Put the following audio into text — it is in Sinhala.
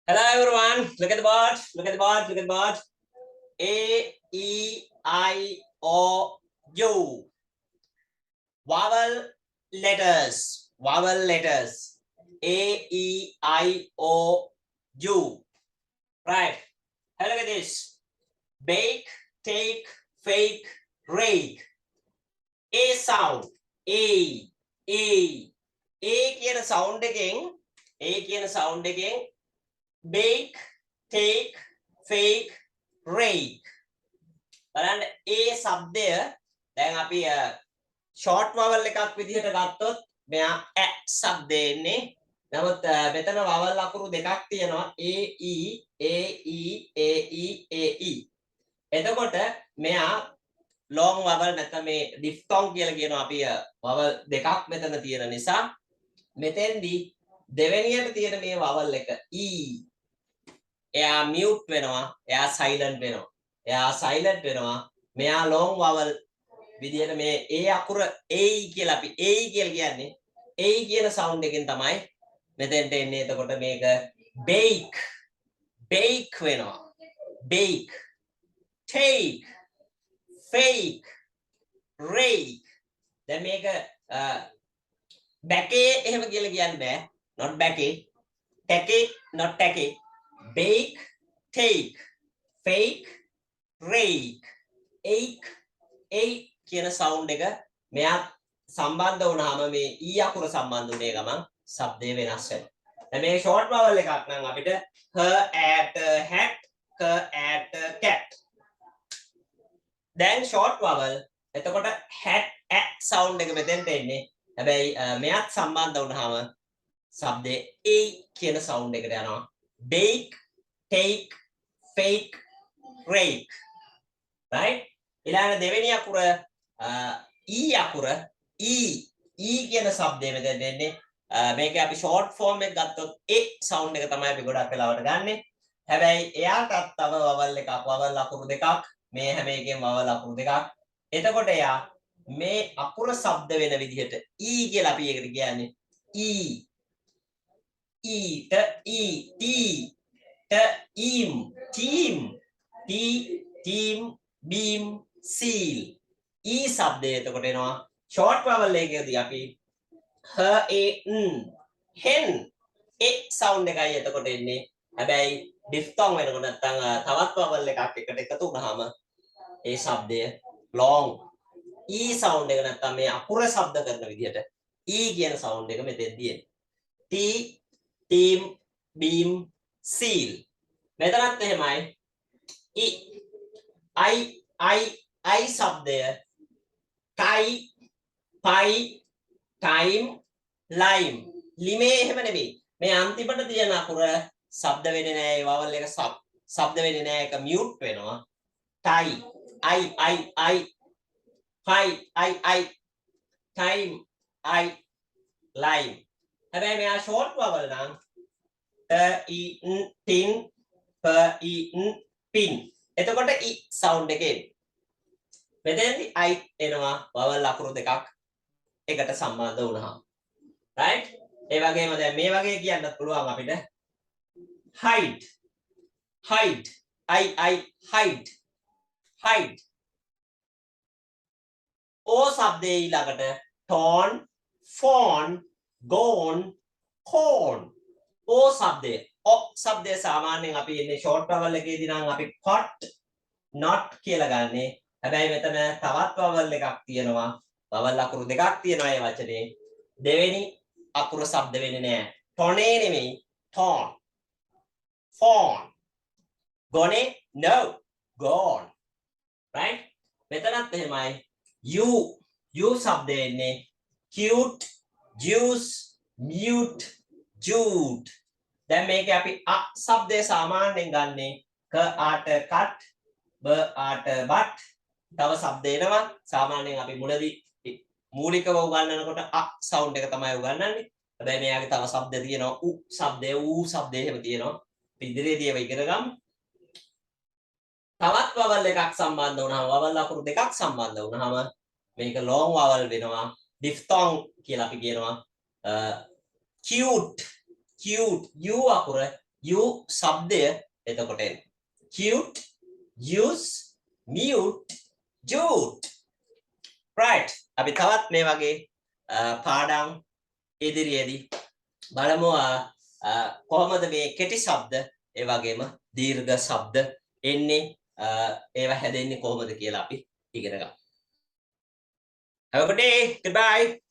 Hello everyone, look at the board, look at the board, look at the board. A, E, I, O, U. Vowel letters, vowel letters. A, E, I, O, U. Right, have a look at this. Bake, take, fake, rake. A sound, A, A. A කියන sound එකෙන් bake, take, fake, rake. බලන්න ඒ શબ્දය දැන් අපි short vowel එකක් විදිහට ගත්තොත් මෙයා a શબ્දේ එන්නේ. නමුත් මෙතන vowel අකුරු දෙකක් තියෙනවා a e a e a e a e. එතකොට මෙයා long vowel නැත්නම් මේ diphthong කියලා කියනවා අපි vowel දෙකක් මෙතන තියෙන නිසා මෙතෙන්දී දෙවෙනියට තියෙන මේ vowel එක e එයා mute වෙනවා එයා silent වෙනවා එයා silent වෙනවා මෙයා long vowel විදියට මේ a අකුර a කියලා අපි a කියලා කියන්නේ a කියන sound එකෙන් තමයි මෙතෙන්ට එන්නේ එතකොට මේක bake bake වෙනවා bake take fake rake දැන් මේක backේ එහෙම කියලා කියන්න බෑ not backේ take not take bake take fake rake ache ache කියන sound එක මෙයා සම්බන්ධ වුණාම මේ e අකුර සම්බන්ධ වුණේ ගමන් શબ્දය වෙනස් වෙනවා. දැන් මේ short vowel එකක් නම් අපිට her at hat her at cat. දැන් short vowel එතකොට hat at sound එක මෙතෙන්ට එන්නේ. හැබැයි මෙයාත් සම්බන්ධ වුණාම શબ્දේ a කියන sound එකට යනවා. bake take fake rake. right ඊළඟ දෙවෙනි අකුර e අකුර e කියන શબ્දය මෙතෙන් දෙන්නේ මේක අපි short form එක ගත්තොත් a sound එක තමයි අපි ගොඩක් වෙලාවට ගන්නෙ. හැබැයි එයාටත් තව vowel එකක් vowel අකුරු දෙකක් මේ හැම එකෙම vowel අකුරු දෙකක්. එතකොට එයා මේ අකුර શબ્ද වෙන විදිහට e කියලා අපි ඒකට කියන්නේ e e t im team team beam seal e શબ્දය එතකොට එනවා short vowel එකේදී අපි her a hen a sound එකයි එතකොට එන්නේ. හැබැයි diphthong වෙනකොට නැත්නම් තවත් vowel එකක් එකට එකතු වුනහම ඒ શબ્දය long e sound එක නැත්නම් මේ අකුර શબ્ද කරන විදිහට e කියන sound එක මෙතෙන්දී එන්නේ. t team beam seal මෙතනත් එහෙමයි e I શબ્දය tie pie time lime ලිමේ එහෙම නෙමෙයි මේ අන්තිමට තියෙන අකුර શબ્ද වෙන්නේ නැහැ ඒ vowel එක શબ્ද වෙන්නේ නැහැ ඒක mute වෙනවා tie I pie I time I lime හැබැයි මෙයා short vowel නම් tin pin එතකොට e sound එකේ මෙතෙන්දී I එනවා vowel අකුරු දෙකක් එකට සම්බන්ධ වුණාම right ඒ වගේම දැන් මේ වගේ කියන්නත් පුළුවන් අපිට hide I hide o શબ્දේ ඊළඟට torn fawn gone corn o શબ્දේ o શબ્දේ සාමාන්‍යයෙන් අපි ඉන්නේ short vowel එකේදී නම් අපි cot not කියලා ගන්නෙ. හැබැයි මෙතන තවත් vowel එකක් තියෙනවා. vowel අකුරු දෙකක් තියෙනවා මේ වචනේ. දෙවෙනි අකුර શબ્ද වෙන්නේ නැහැ. torne නෙමෙයි torn. fawn. gone no gone. right? මෙතනත් එහෙමයි. you શબ્දේ එන්නේ cute, juice, mute, jute. දැන් මේක අපි a શબ્දේ සාමාන්‍යයෙන් ගන්නෙ ක ආට cut, b ආට but. තව શબ્ද එනවා සාමාන්‍යයෙන් අපි මුලදී මූලිකව උගන්වනකොට a sound එක තමයි උගන්වන්නේ. හැබැයි මෙයාගේ තව શબ્ද තියෙනවා u શબ્දය શબ્දය එහෙම තියෙනවා. අපි ඉදිරියේදී ඒවා ඉගෙන ගමු. තවත් vowel එකක් සම්බන්ධ වුණාම vowel අකුරු දෙකක් සම්බන්ධ වුණාම මේක long vowel වෙනවා. diphthong කියලා අපි කියනවා. cute u අකුර u શબ્දය එතකොට එන්නේ. cute, use, mute, jute. Right. අපි තවත් මේ වගේ පාඩම් ඉදිරියේදී බලමු කොහොමද මේ කෙටි ශබ්ද ඒ වගේම දීර්ඝ ශබ්ද එන්නේ ඒවා හැදෙන්නේ කොහොමද කියලා අපි ඉගෙන ගමු. Have a good day. Goodbye.